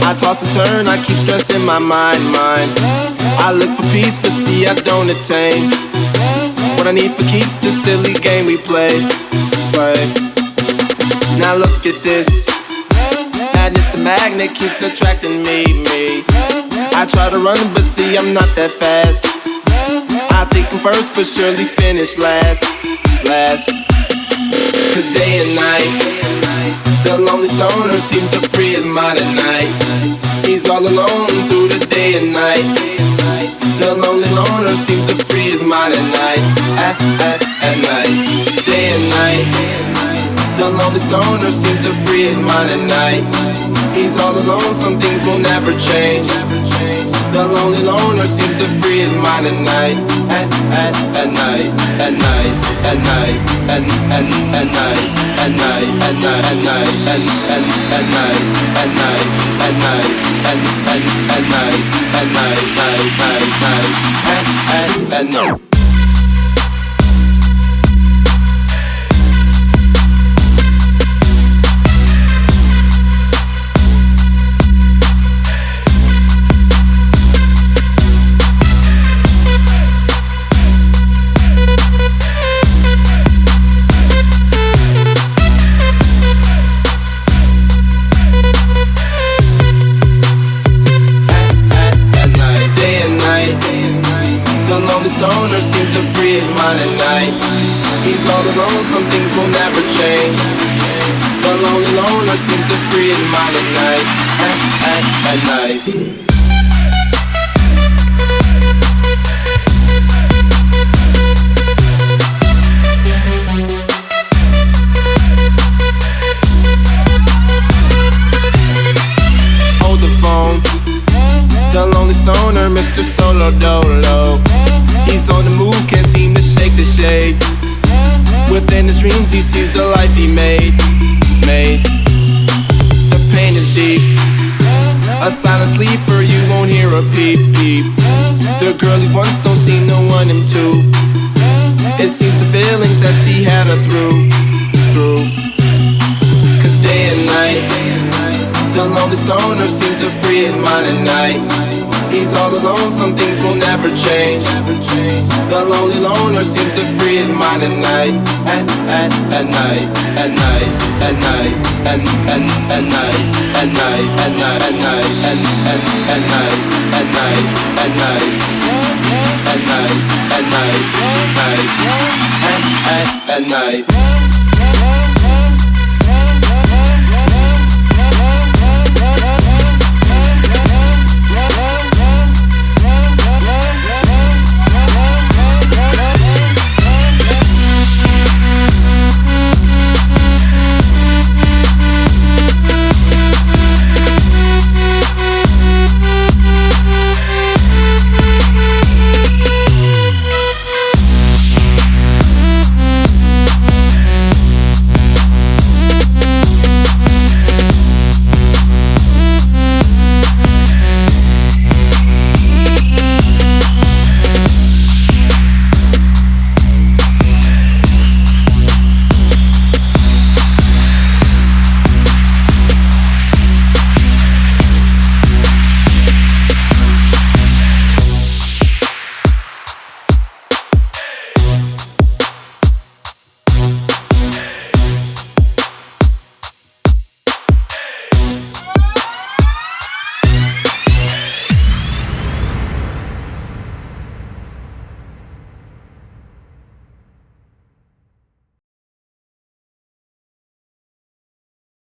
I toss and turn, I keep stressing my mind. I look for peace, but see I don't attain. What I need for keeps the silly game we play. Now look at this. Madness, the magnet keeps attracting me. I try to run, but see I'm not that fast. I think I'm first, but surely finish last. Cause day and night, the lonely stoner seems to free his mind at night. He's all alone through the day and night. The lonely loner seems to free his mind at night. At night, day and night. The lonely stoner seems to free his mind at night. He's all alone, some things will never change. The lonely loner seems to free his mind at night. At night, at night, at night, at night, at night, at night, at night, at night, at night, at night, at night, at night, at night. The stoner seems to free his mind at night. He's all alone, some things will never change. The lonely loner seems to free his mind at night. At night. The lonely stoner, Mr. Solo Dolo. He's on the move, can't seem to shake the shade. Within his dreams he sees the life he made. The pain is deep. A silent sleeper, you won't hear a peep. The girl he wants don't seem to want him to. It seems the feelings that she had her through. Cause day and night, the lonely stoner seems to free his mind at night. He's all alone, some things will never change. The lonely loner seems to free his mind at night. At night, at night, at night, at night, at night, at night, at night, at night, at night, at night, at night, at night, at night, at night, at night.